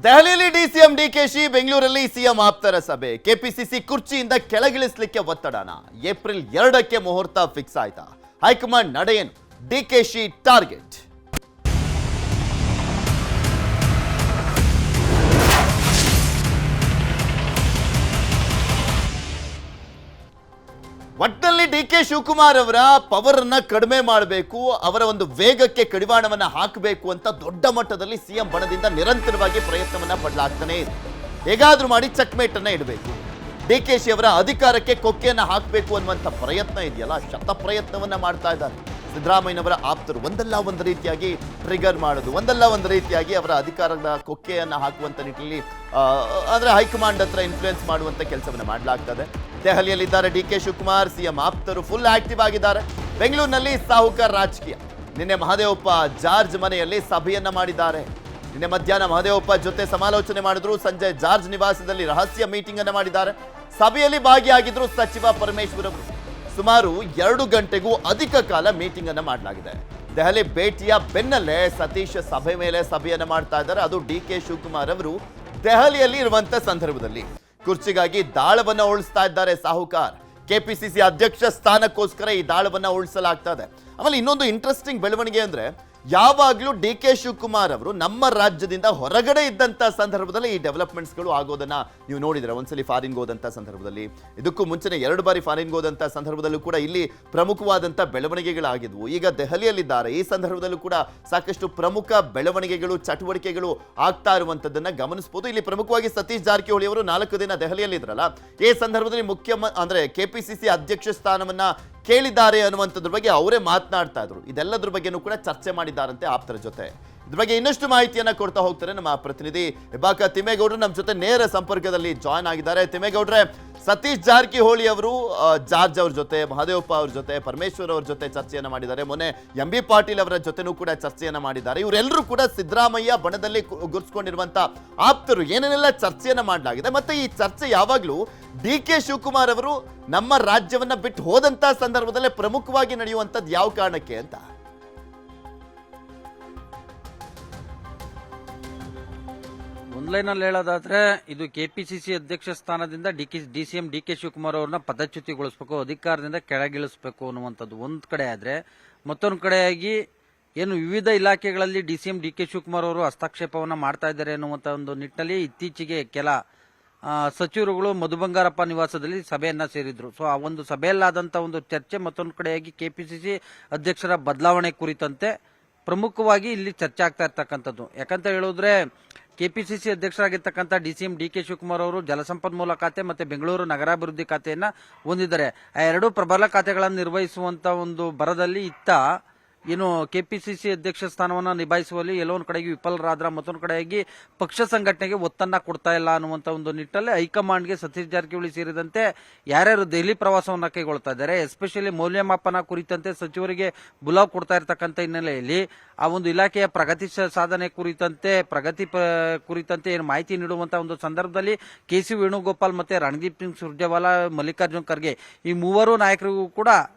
ದೆಹಲಿಯಲ್ಲಿ ಡಿಸಿಎಂ ಡಿಕೆಶಿ, ಬೆಂಗಳೂರಲ್ಲಿ ಸಿಎಂ ಆಪ್ತರ ಸಭೆ. ಕೆಪಿಸಿಸಿ ಕುರ್ಚಿಯಿಂದ ಕೆಳಗಿಳಿಸಲಿಕ್ಕೆ ಒತ್ತಡನ. ಏಪ್ರಿಲ್ 2ಕ್ಕೆ ಮುಹೂರ್ತ ಫಿಕ್ಸ್ ಆಯ್ತಾ? ಹೈಕಮಾಂಡ್ ನಡೆಯೇನು? ಡಿಕೆಶಿ ಟಾರ್ಗೆಟ್. ಒಟ್ಟಿನಲ್ಲಿ ಡಿಕೆ ಶಿವಕುಮಾರ್ ಅವರ ಪವರ್ ಅನ್ನ ಕಡಿಮೆ ಮಾಡಬೇಕು, ಅವರ ಒಂದು ವೇಗಕ್ಕೆ ಕಡಿವಾಣವನ್ನ ಹಾಕಬೇಕು ಅಂತ ದೊಡ್ಡ ಮಟ್ಟದಲ್ಲಿ ಸಿಎಂ ಬಣದಿಂದ ನಿರಂತರವಾಗಿ ಪ್ರಯತ್ನವನ್ನ ಪಡಲಾಗ್ತಾನೆ ಇದೆ. ಹೇಗಾದ್ರೂ ಮಾಡಿ ಚಕ್ಮೇಟ್ ಅನ್ನ ಇಡಬೇಕು, ಡಿಕೆಶಿ ಅವರ ಅಧಿಕಾರಕ್ಕೆ ಕೊಕ್ಕೆಯನ್ನ ಹಾಕಬೇಕು ಅನ್ನುವಂಥ ಪ್ರಯತ್ನ ಇದೆಯಲ್ಲ, ಶತ ಪ್ರಯತ್ನವನ್ನ ಮಾಡ್ತಾ ಇದ್ದಾರೆ. ಸಿದ್ದರಾಮಯ್ಯನವರ ಆಪ್ತರು ಒಂದಲ್ಲ ಒಂದು ರೀತಿಯಾಗಿ ಟ್ರಿಗರ್ ಮಾಡೋದು, ಒಂದಲ್ಲ ಒಂದು ರೀತಿಯಾಗಿ ಅವರ ಅಧಿಕಾರದ ಕೊಕ್ಕೆಯನ್ನ ಹಾಕುವಂತ ನಿಟ್ಟಿನಲ್ಲಿ ಅಂದ್ರೆ ಹೈಕಮಾಂಡ್ ಹತ್ರ ಇನ್ಫ್ಲೂಯೆನ್ಸ್ ಮಾಡುವಂತ ಕೆಲಸವನ್ನ ಮಾಡಲಾಗ್ತದೆ. ದೆಹಲಿಯಲ್ಲಿದ್ದಾರೆ ಡಿಕೆ ಶಿವಕುಮಾರ್, ಸಿಎಂ ಆಪ್ತರು ಫುಲ್ ಆಕ್ಟಿವ್ ಆಗಿದ್ದಾರೆ. ಬೆಂಗಳೂರಿನಲ್ಲಿ ಸಾಹುಕಾರ ರಾಜಕೀಯ. ನಿನ್ನೆ ಮಹದೇವಪ್ಪ ಜಾರ್ಜ್ ಮನೆಯಲ್ಲಿ ಸಭೆಯನ್ನ ಮಾಡಿದ್ದಾರೆ. ನಿನ್ನೆ ಮಧ್ಯಾಹ್ನ ಮಹದೇವಪ್ಪ ಜೊತೆ ಸಮಾಲೋಚನೆ ಮಾಡಿದ್ರು. ಸಂಜೆ ಜಾರ್ಜ್ ನಿವಾಸದಲ್ಲಿ ರಹಸ್ಯ ಮೀಟಿಂಗ್ ಅನ್ನ ಮಾಡಿದ್ದಾರೆ. ಸಭೆಯಲ್ಲಿ ಭಾಗಿಯಾಗಿದ್ರು ಸಚಿವ ಪರಮೇಶ್ವರ್ ಅವರು. ಸುಮಾರು 2 ಗಂಟೆಗೂ ಅಧಿಕ ಕಾಲ ಮೀಟಿಂಗ್ ಅನ್ನ ಮಾಡಲಾಗಿದೆ. ದೆಹಲಿ ಭೇಟಿಯ ಬೆನ್ನಲ್ಲೇ ಸತೀಶ್ ಸಭೆ ಮೇಲೆ ಸಭೆಯನ್ನ ಮಾಡ್ತಾ ಇದ್ದಾರೆ. ಅದು ಡಿಕೆ ಶಿವಕುಮಾರ್ ಅವರು ದೆಹಲಿಯಲ್ಲಿ ಇರುವಂತ ಸಂದರ್ಭದಲ್ಲಿ ಕುರ್ಚಿಗಾಗಿ ದಾಳವನ್ನ ಉಳಿಸ್ತಾ ಇದ್ದಾರೆ ಸಾಹುಕಾರ್. ಕೆಪಿಸಿಸಿ ಅಧ್ಯಕ್ಷ ಸ್ಥಾನಕ್ಕೋಸ್ಕರ ಈ ದಾಳವನ್ನ ಉಳಿಸಲಾಗ್ತಾ ಇದೆ. ಆಮೇಲೆ ಇನ್ನೊಂದು ಇಂಟ್ರೆಸ್ಟಿಂಗ್ ಬೆಳವಣಿಗೆ ಅಂದ್ರೆ, ಯಾವಾಗಲೂ ಡಿಕೆ ಶಿವಕುಮಾರ್ ಅವರು ನಮ್ಮ ರಾಜ್ಯದಿಂದ ಹೊರಗಡೆ ಇದ್ದಂತ ಸಂದರ್ಭದಲ್ಲಿ ಈ ಡೆವಲಪ್ಮೆಂಟ್ಸ್ಗಳು ಆಗೋದನ್ನ ನೀವು ನೋಡಿದ್ರೆ. ಒಂದ್ಸಲಿ ಫಾರಿನ್ಗೆ ಹೋದಂತ ಸಂದರ್ಭದಲ್ಲಿ, ಇದಕ್ಕೂ ಮುಂಚೆನೆ 2 ಬಾರಿ ಫಾರಿನ್ಗೆ ಹೋದಂತ ಸಂದರ್ಭದಲ್ಲೂ ಕೂಡ ಇಲ್ಲಿ ಪ್ರಮುಖವಾದಂತ ಬೆಳವಣಿಗೆಗಳಾಗಿದ್ವು. ಈಗ ದೆಹಲಿಯಲ್ಲಿದ್ದಾರೆ. ಈ ಸಂದರ್ಭದಲ್ಲೂ ಕೂಡ ಸಾಕಷ್ಟು ಪ್ರಮುಖ ಬೆಳವಣಿಗೆಗಳು, ಚಟುವಟಿಕೆಗಳು ಆಗ್ತಾ ಇರುವಂತದ್ದನ್ನ ಗಮನಿಸಬಹುದು. ಇಲ್ಲಿ ಪ್ರಮುಖವಾಗಿ ಸತೀಶ್ ಜಾರಕಿಹೊಳಿ ಅವರು 4 ದಿನ ದೆಹಲಿಯಲ್ಲಿ ಇದ್ರಲ್ಲ, ಈ ಸಂದರ್ಭದಲ್ಲಿ ಅಂದ್ರೆ ಕೆಪಿಸಿಸಿ ಅಧ್ಯಕ್ಷ ಸ್ಥಾನವನ್ನ ಕೇಳಿದ್ದಾರೆ ಅನ್ನುವಂಥದ್ರ ಬಗ್ಗೆ ಅವರೇ ಮಾತನಾಡ್ತಾ ಇದ್ರು. ಇದೆಲ್ಲದ್ರ ಬಗ್ಗೆನೂ ಕೂಡ ಚರ್ಚೆ ಮಾಡಿದ್ದಾರಂತೆ ಆಪ್ತರ ಜೊತೆ. ಇದ್ರ ಬಗ್ಗೆ ಇನ್ನಷ್ಟು ಮಾಹಿತಿಯನ್ನ ಕೊಡ್ತಾ ಹೋಗ್ತಾರೆ ನಮ್ಮ ಪ್ರತಿನಿಧಿ ಹೆಬ್ಬಾಕ ತಿಮ್ಮೇಗೌಡರು ನಮ್ಮ ಜೊತೆ ನೇರ ಸಂಪರ್ಕದಲ್ಲಿ ಜಾಯ್ನ್ ಆಗಿದ್ದಾರೆ. ತಿಮ್ಮೇಗೌಡ್ರೆ, ಸತೀಶ್ ಜಾರಕಿಹೊಳಿ ಅವರು ಜಾರ್ಜ್ ಅವ್ರ ಜೊತೆ, ಮಹದೇವಪ್ಪ ಅವ್ರ ಜೊತೆ, ಪರಮೇಶ್ವರ್ ಅವ್ರ ಜೊತೆ ಚರ್ಚೆಯನ್ನ ಮಾಡಿದ್ದಾರೆ. ಮೊನ್ನೆ MB ಪಾಟೀಲ್ ಅವರ ಜೊತೆನೂ ಕೂಡ ಚರ್ಚೆಯನ್ನ ಮಾಡಿದ್ದಾರೆ. ಇವರೆಲ್ಲರೂ ಕೂಡ ಸಿದ್ದರಾಮಯ್ಯ ಬಣದಲ್ಲಿ ಗುರುತಿಸಿಕೊಂಡಿರುವಂತ ಆಪ್ತರು. ಏನೇನೆಲ್ಲ ಚರ್ಚೆಯನ್ನ ಮಾಡಲಾಗಿದೆ, ಮತ್ತೆ ಈ ಚರ್ಚೆ ಯಾವಾಗಲೂ ಡಿಕೆ ಶಿವಕುಮಾರ್ ಅವರು ನಮ್ಮ ರಾಜ್ಯವನ್ನ ಬಿಟ್ಟು ಹೋದಂತ ಸಂದರ್ಭದಲ್ಲೇ ಪ್ರಮುಖವಾಗಿ ನಡೆಯುವಂತದ್ದು ಯಾವ ಕಾರಣಕ್ಕೆ ಅಂತ? ಲೈನಲ್ಲಿ ಹೇಳೋದಾದ್ರೆ, ಇದು ಕೆಪಿಸಿಸಿ ಅಧ್ಯಕ್ಷ ಸ್ಥಾನದಿಂದ ಡಿಸಿಎಂ ಡಿಕೆ ಶಿವಕುಮಾರ್ ಅವ್ರನ್ನ ಪದಚ್ಯುತಿಗೊಳಿಸಬೇಕು, ಅಧಿಕಾರದಿಂದ ಕೆಳಗಿಳಿಸಬೇಕು ಅನ್ನುವಂಥದ್ದು ಒಂದ್ ಕಡೆ ಆದ್ರೆ, ಮತ್ತೊಂದು ಕಡೆಯಾಗಿ ಏನು ವಿವಿಧ ಇಲಾಖೆಗಳಲ್ಲಿ ಡಿಸಿಎಂ ಡಿಕೆ ಶಿವಕುಮಾರ್ ಅವರು ಹಸ್ತಕ್ಷೇಪವನ್ನ ಮಾಡ್ತಾ ಇದ್ದಾರೆ ಅನ್ನುವಂತ ಒಂದು ನಿಟ್ಟಿನಲ್ಲಿ ಇತ್ತೀಚೆಗೆ ಕೆಲ ಸಚಿವರುಗಳು ಮಧು ಬಂಗಾರಪ್ಪ ನಿವಾಸದಲ್ಲಿ ಸಭೆಯನ್ನ ಸೇರಿದ್ರು. ಸೊ ಆ ಒಂದು ಸಭೆಯಲ್ಲಾದಂತ ಒಂದು ಚರ್ಚೆ, ಮತ್ತೊಂದು ಕಡೆಯಾಗಿ ಕೆಪಿಸಿಸಿ ಅಧ್ಯಕ್ಷರ ಬದಲಾವಣೆ ಕುರಿತಂತೆ ಪ್ರಮುಖವಾಗಿ ಇಲ್ಲಿ ಚರ್ಚೆ ಆಗ್ತಾ ಇರ್ತಕ್ಕಂಥದ್ದು. ಯಾಕಂತ ಹೇಳಿದ್ರೆ, ಕೆಪಿಸಿಸಿ ಅಧ್ಯಕ್ಷರಾಗಿರ್ತಕ್ಕಂಥ ಡಿಸಿಎಂ ಡಿಕೆ ಶಿವಕುಮಾರ್ ಅವರು ಜಲಸಂಪನ್ಮೂಲ ಖಾತೆ ಮತ್ತೆ ಬೆಂಗಳೂರು ನಗರಾಭಿವೃದ್ಧಿ ಖಾತೆಯನ್ನ ಹೊಂದಿದ್ದಾರೆ. ಆ 2 ಪ್ರಬಲ ಖಾತೆಗಳನ್ನು ನಿರ್ವಹಿಸುವಂತ ಒಂದು ಭರದಲ್ಲಿ ಇತ್ತ ಏನು ಕೆಪಿಸಿಸಿ ಅಧ್ಯಕ್ಷ ಸ್ಥಾನವನ್ನು ನಿಭಾಯಿಸುವಲ್ಲಿ ಎಲ್ಲೊಂದು ಕಡೆಗೆ ವಿಫಲರಾದ್ರ, ಮತ್ತೊಂದು ಕಡೆಯಾಗಿ ಪಕ್ಷ ಸಂಘಟನೆಗೆ ಒತ್ತನ್ನ ಕೊಡ್ತಾ ಇಲ್ಲ ಅನ್ನುವಂತ ಒಂದು ನಿಟ್ಟಲ್ಲಿ ಹೈಕಮಾಂಡ್ಗೆ ಸತೀಶ್ ಜಾರಕಿಹೊಳಿ ಸೇರಿದಂತೆ ಯಾರ್ಯಾರು ದೆಹಲಿ ಪ್ರವಾಸವನ್ನ ಕೈಗೊಳ್ತಾ ಇದ್ದಾರೆ, ಎಸ್ಪೆಷಲಿ ಮೌಲ್ಯಮಾಪನ ಕುರಿತಂತೆ ಸಚಿವರಿಗೆ ಬುಲಾವ್ ಕೊಡ್ತಾ ಇರತಕ್ಕಂಥ ಹಿನ್ನೆಲೆಯಲ್ಲಿ ಆ ಒಂದು ಇಲಾಖೆಯ ಪ್ರಗತಿ ಸಾಧನೆ ಕುರಿತಂತೆ ಏನು ಮಾಹಿತಿ ನೀಡುವಂತ ಒಂದು ಸಂದರ್ಭದಲ್ಲಿ KC ವೇಣುಗೋಪಾಲ್ ಮತ್ತೆ ರಣದೀಪ್ ಸಿಂಗ್ ಸುರ್ಜೇವಾಲಾ, ಮಲ್ಲಿಕಾರ್ಜುನ್ ಖರ್ಗೆ ಈ 3 ನಾಯಕರಿಗೂ ಕೂಡ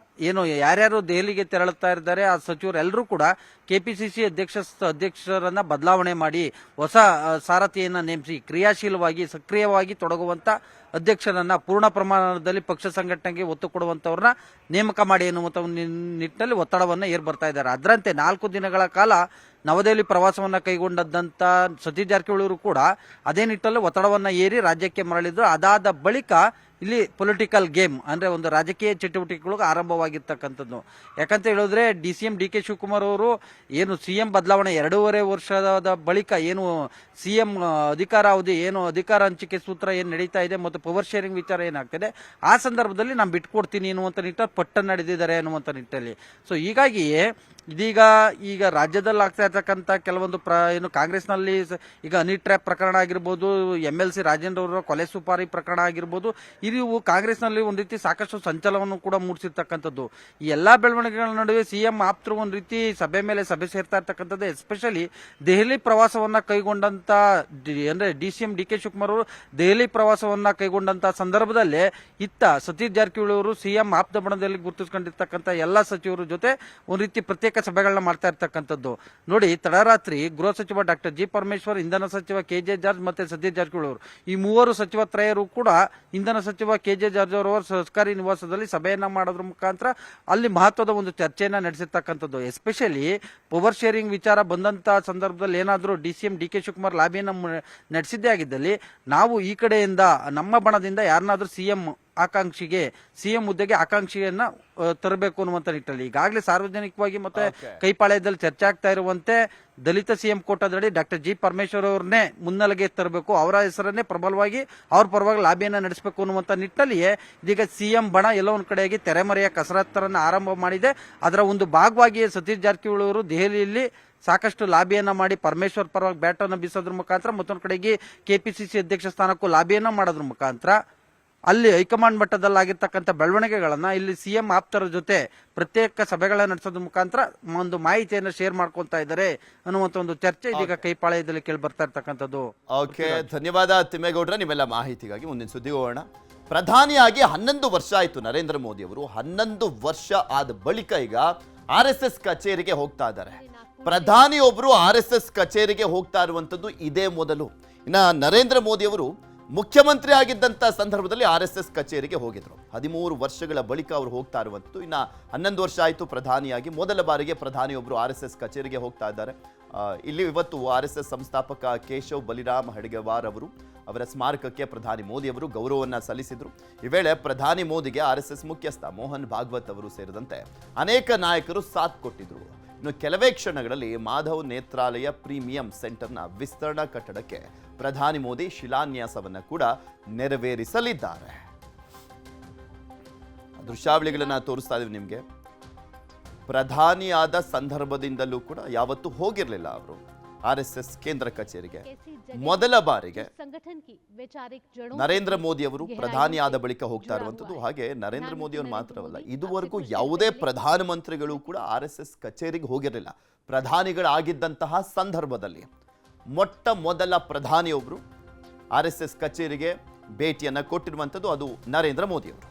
ಏನು ಯಾರ್ಯಾರು ದೆಹಲಿಗೆ ತೆರಳುತ್ತಾ ಇದ್ದಾರೆ ಆ ಸಚಿವರೆಲ್ಲರೂ ಕೂಡ ಕೆಪಿಸಿಸಿ ಅಧ್ಯಕ್ಷರನ್ನ ಬದಲಾವಣೆ ಮಾಡಿ ಹೊಸ ಸಾರಥಿಯನ್ನ ನೇಮಿಸಿ ಕ್ರಿಯಾಶೀಲವಾಗಿ ಸಕ್ರಿಯವಾಗಿ ತೊಡಗುವಂತ ಅಧ್ಯಕ್ಷರನ್ನ ಪೂರ್ಣ ಪ್ರಮಾಣದಲ್ಲಿ ಪಕ್ಷ ಸಂಘಟನೆಗೆ ಒತ್ತು ಕೊಡುವಂತವ್ರನ್ನ ನೇಮಕ ಮಾಡಿ ಎನ್ನುವಂತ ನಿಟ್ಟಿನಲ್ಲಿ ಒತ್ತಡವನ್ನ ಏರ್ ಬರ್ತಾ ಇದ್ದಾರೆ. ಅದರಂತೆ 4 ದಿನಗಳ ಕಾಲ ನವದೆಹಲಿ ಪ್ರವಾಸವನ್ನ ಕೈಗೊಂಡಂತ ಸತೀಶ್ ಜಾರಕಿಹೊಳಿ ಅವರು ಕೂಡ ಅದೇ ನಿಟ್ಟಲ್ಲಿ ಒತ್ತಡವನ್ನ ಏರಿ ರಾಜ್ಯಕ್ಕೆ ಮರಳಿದ್ರು. ಅದಾದ ಬಳಿಕ ಇಲ್ಲಿ ಪೊಲಿಟಿಕಲ್ ಗೇಮ್ ಅಂದ್ರೆ ಒಂದು ರಾಜಕೀಯ ಚಟುವಟಿಕೆಗಳು ಆರಂಭವಾಗಿರ್ತಕ್ಕಂಥದ್ದು. ಯಾಕಂತ ಹೇಳಿದ್ರೆ, ಡಿಸಿಎಂ ಡಿಕೆ ಶಿವಕುಮಾರ್ ಅವರು ಏನು ಸಿಎಂ ಬದಲಾವಣೆ 2.5 ವರ್ಷದ ಬಳಿಕ ಏನು ಸಿಎಂ ಅಧಿಕಾರಾವಧಿ ಏನು ಅಧಿಕಾರ ಹಂಚಿಕೆ ಸೂತ್ರ ಏನ್ ನಡೀತಾ ಇದೆ ಮತ್ತು ಪವರ್ ಶೇರಿಂಗ್ ವಿಚಾರ ಏನಾಗ್ತದೆ, ಆ ಸಂದರ್ಭದಲ್ಲಿ ನಾನು ಬಿಟ್ಕೊಡ್ತೀನಿ ಎನ್ನುವಂತ ನಿಟ್ಟಲ್ಲಿ ಪಟ್ಟನ್ನು ನಡೆದಿದ್ದಾರೆ ಅನ್ನುವಂತ ನಿಟ್ಟಲ್ಲಿ. ಸೊ ಹೀಗಾಗಿ ಈಗ ರಾಜ್ಯದಲ್ಲಿ ಆಗ್ತಾ ಇರ್ತಕ್ಕಂಥ ಕೆಲವೊಂದು ಏನು ಕಾಂಗ್ರೆಸ್ನಲ್ಲಿ ಈಗ ಹನಿ ಟ್ರ್ಯಾಪ್ ಪ್ರಕರಣ ಆಗಿರ್ಬೋದು, MLC ರಾಜೇಂದ್ರ ಅವರ ಕೊಲೆ ಸುಪಾರಿ ಪ್ರಕರಣ ಆಗಿರ್ಬೋದು, ಇವು ಕಾಂಗ್ರೆಸ್ನಲ್ಲಿ ಒಂದ್ ರೀತಿ ಸಾಕಷ್ಟು ಸಂಚಲನವನ್ನು ಕೂಡ ಮೂಡಿಸಿರ್ತಕ್ಕಂಥದ್ದು. ಈ ಎಲ್ಲಾ ಬೆಳವಣಿಗೆಗಳ ನಡುವೆ ಸಿಎಂ ಆಪ್ತರು ಒಂದ್ ರೀತಿ ಸಭೆ ಮೇಲೆ ಸಭೆ ಸೇರ್ತಾ ಇರ್ತಕ್ಕಂಥದ್ದು. ಎಸ್ಪೆಷಲಿ ದೆಹಲಿ ಪ್ರವಾಸವನ್ನ ಕೈಗೊಂಡಂತ ಅಂದ್ರೆ ಡಿಸಿಎಂ ಡಿಕೆ ಶಿವಕುಮಾರ್ ಅವರು ದೆಹಲಿ ಪ್ರವಾಸವನ್ನ ಕೈಗೊಂಡಂತ ಸಂದರ್ಭದಲ್ಲೇ ಇತ್ತ ಸತೀಶ್ ಜಾರಕಿಹೊಳಿ ಅವರು ಸಿಎಂ ಆಪ್ತ ಬಣದಲ್ಲಿ ಗುರುತಿಸಿಕೊಂಡಿರ್ತಕ್ಕಂಥ ಎಲ್ಲಾ ಸಚಿವರ ಜೊತೆ ಒಂದ್ ರೀತಿ ಪ್ರತ್ಯೇಕ ಪ್ರತ್ಯೇಕ ಸಭೆಗಳನ್ನ ಮಾಡ್ತಾ ಇರ್ತಕ್ಕಂಥದ್ದು. ನೋಡಿ, ತಡರಾತ್ರಿ ಗೃಹ ಸಚಿವ ಡಾಕ್ಟರ್ ಜಿ ಪರಮೇಶ್ವರ್, ಇಂಧನ ಸಚಿವ ಕೆಜೆ ಜಾರ್ಜ್ ಮತ್ತೆ ಸತೀಶ್ ಜಾರಕಿಹೊಳಿ ಅವರು, ಈ ಮೂವರು ಸಚಿವತ್ರಯರು ಕೂಡ ಇಂಧನ ಸಚಿವ ಕೆಜೆ ಜಾರ್ಜ್ ಅವರ ಸರ್ಕಾರಿ ನಿವಾಸದಲ್ಲಿ ಸಭೆಯನ್ನ ಮಾಡೋದ್ರ ಮುಖಾಂತರ ಅಲ್ಲಿ ಮಹತ್ವದ ಒಂದು ಚರ್ಚೆಯನ್ನ ನಡೆಸಿರ್ತಕ್ಕಂಥದ್ದು. ಎಸ್ಪೆಷಲಿ ಪವರ್ ಶೇರಿಂಗ್ ವಿಚಾರ ಬಂದಂತ ಸಂದರ್ಭದಲ್ಲಿ ಏನಾದರೂ DCM DK ಶಿವಕುಮಾರ್ ಲಾಬಿಯನ್ನ ನಡೆಸಿದ್ದೇ ಆಗಿದ್ದಲ್ಲಿ ನಾವು ಈ ಕಡೆಯಿಂದ ನಮ್ಮ ಬಣದಿಂದ ಯಾರನ್ನಾದ್ರೂ ಸಿಎಂ ಹುದ್ದೆಗೆ ಆಕಾಂಕ್ಷಿಯನ್ನ ತರಬೇಕು ಅನ್ನುವಂತ ನಿಟ್ಟಲ್ಲಿ ಈಗಾಗಲೇ ಸಾರ್ವಜನಿಕವಾಗಿ ಮತ್ತೆ ಕೈಪಾಳ್ಯದಲ್ಲಿ ಚರ್ಚೆ ಆಗ್ತಾ ಇರುವಂತೆ ದಲಿತ ಸಿಎಂ ಕೋಟಾದಡಿ ಡಾಕ್ಟರ್ ಜಿ ಪರಮೇಶ್ವರ್ ಅವ್ರನ್ನೇ ಮುನ್ನೆಲೆಗೆ ತರಬೇಕು, ಅವರ ಹೆಸರನ್ನೇ ಪ್ರಬಲವಾಗಿ ಅವ್ರ ಪರವಾಗಿ ಲಾಬಿಯನ್ನ ನಡೆಸಬೇಕು ಅನ್ನುವಂತ ನಿಟ್ಟಲ್ಲಿಯೇ ಇದೀಗ ಸಿಎಂ ಬಣ ಎಲ್ಲೋ ಒಂದ್ ಕಡೆಯಾಗಿ ತೆರೆಮರೆಯ ಕಸರತ್ತರನ್ನ ಆರಂಭ ಮಾಡಿದೆ. ಅದರ ಒಂದು ಭಾಗವಾಗಿ ಸತೀಶ್ ಜಾರಕಿಹೊಳಿ ಅವರು ದೆಹಲಿಯಲ್ಲಿ ಸಾಕಷ್ಟು ಲಾಬಿಯನ್ನ ಮಾಡಿ ಪರಮೇಶ್ವರ್ ಪರವಾಗಿ ಬ್ಯಾಟ್ ಅನ್ನು ಬೀಸೋದ್ರ ಮುಖಾಂತರ ಮತ್ತೊಂದು ಕಡೆಗೆ KPCC ಅಧ್ಯಕ್ಷ ಸ್ಥಾನಕ್ಕೂ ಲಾಬಿಯನ್ನ ಮಾಡೋದ್ರ ಮುಖಾಂತರ ಅಲ್ಲಿ ಹೈಕಮಾಂಡ್ ಮಟ್ಟದಲ್ಲಾಗಿರ್ತಕ್ಕಂಥ ಬೆಳವಣಿಗೆಗಳನ್ನ ಇಲ್ಲಿ ಸಿಎಂ ಆಪ್ತರ ಜೊತೆ ಪ್ರತ್ಯೇಕ ಸಭೆಗಳನ್ನ ನಡೆಸೋದ್ರ ಮುಖಾಂತರ ಒಂದು ಮಾಹಿತಿಯನ್ನು ಶೇರ್ ಮಾಡ್ಕೊಂತಾ ಇದ್ದಾರೆ ಅನ್ನುವಂತ ಒಂದು ಚರ್ಚೆ ಇದೀಗ ಕೈಪಾಳ್ಯದಲ್ಲಿ ಕೇಳಿ ಬರ್ತಾ ಇರ್ತಕ್ಕಂಥದ್ದು. ಓಕೆ, ಧನ್ಯವಾದ ತಿಮ್ಮೇಗೌಡ್ರ ನಿಮ್ಮೆಲ್ಲ ಮಾಹಿತಿಗಾಗಿ. ಮುಂದಿನ ಸುದ್ದಿಗೆ ಹೋಗೋಣ. ಪ್ರಧಾನಿಯಾಗಿ 11 ವರ್ಷ ಆಯಿತು ನರೇಂದ್ರ ಮೋದಿ ಅವರು. 11 ವರ್ಷ ಆದ ಬಳಿಕ ಈಗ RSS ಕಚೇರಿಗೆ ಹೋಗ್ತಾ ಇದ್ದಾರೆ. ಪ್ರಧಾನಿಯೊಬ್ಬರು RSS ಕಚೇರಿಗೆ ಹೋಗ್ತಾ ಇರುವಂತದ್ದು ಇದೇ ಮೊದಲು. ಇನ್ನ ನರೇಂದ್ರ ಮೋದಿ ಅವರು ಮುಖ್ಯಮಂತ್ರಿ ಆಗಿದ್ದಂಥ ಸಂದರ್ಭದಲ್ಲಿ RSS ಕಚೇರಿಗೆ ಹೋಗಿದ್ರು. 13 ವರ್ಷಗಳ ಬಳಿಕ ಅವರು ಹೋಗ್ತಾ ಇರುವಂಥದ್ದು. ಇನ್ನು 11 ವರ್ಷ ಆಯಿತು ಪ್ರಧಾನಿಯಾಗಿ. ಮೊದಲ ಬಾರಿಗೆ ಪ್ರಧಾನಿಯೊಬ್ಬರು RSS ಕಚೇರಿಗೆ ಹೋಗ್ತಾ ಇದ್ದಾರೆ. ಇಲ್ಲಿ ಇವತ್ತು RSS ಸಂಸ್ಥಾಪಕ ಕೇಶವ್ ಬಲಿರಾಮ್ ಹೆಡ್ಗೇವಾರ್ ಅವರ ಸ್ಮಾರಕಕ್ಕೆ ಪ್ರಧಾನಿ ಮೋದಿ ಅವರು ಗೌರವವನ್ನು ಸಲ್ಲಿಸಿದರು. ಈ ವೇಳೆ ಪ್ರಧಾನಿ ಮೋದಿಗೆ RSS ಮುಖ್ಯಸ್ಥ ಮೋಹನ್ ಭಾಗವತ್ ಅವರು ಸೇರಿದಂತೆ ಅನೇಕ ನಾಯಕರು ಸಾಥ್ ಕೊಟ್ಟಿದ್ರು. ಇನ್ನು ಕೆಲವೇ ಕ್ಷಣಗಳಲ್ಲಿ ಮಾಧವ್ ನೇತ್ರಾಲಯ ಪ್ರೀಮಿಯಂ ಸೆಂಟರ್ನ ವಿಸ್ತರಣಾ ಕಟ್ಟಡಕ್ಕೆ ಪ್ರಧಾನಿ ಮೋದಿ ಶಿಲಾನ್ಯಾಸವನ್ನು ಕೂಡ ನೆರವೇರಿಸಲಿದ್ದಾರೆ. ದೃಶ್ಯಾವಳಿಗಳನ್ನ ತೋರಿಸ್ತಾ ಇದೀವಿ ನಿಮಗೆ. ಪ್ರಧಾನಿಯಾದ ಸಂದರ್ಭದಿಂದಲೂ ಕೂಡ ಯಾವತ್ತೂ ಹೋಗಿರಲಿಲ್ಲ ಅವರು RSS ಕೇಂದ್ರ ಕಚೇರಿಗೆ. ಮೊದಲ ಬಾರಿಗೆ ನರೇಂದ್ರ ಮೋದಿ ಅವರು ಪ್ರಧಾನಿಯಾದ ಬಳಿಕ ಹೋಗ್ತಾ ಇರುವಂತದ್ದು. ಹಾಗೆ ನರೇಂದ್ರ ಮೋದಿ ಅವರು ಮಾತ್ರವಲ್ಲ, ಇದುವರೆಗೂ ಯಾವುದೇ ಪ್ರಧಾನಮಂತ್ರಿಗಳು ಕೂಡ RSS ಕಚೇರಿಗೆ ಹೋಗಿರಲಿಲ್ಲ. ಪ್ರಧಾನಿಗಳಾಗಿದ್ದಂತಹ ಸಂದರ್ಭದಲ್ಲಿ ಮೊಟ್ಟ ಮೊದಲ ಪ್ರಧಾನಿಯೊಬ್ಬರು RSS ಕಚೇರಿಗೆ ಭೇಟಿಯನ್ನ ಕೊಟ್ಟಿರುವಂತದ್ದು ಅದು ನರೇಂದ್ರ ಮೋದಿ ಅವರು.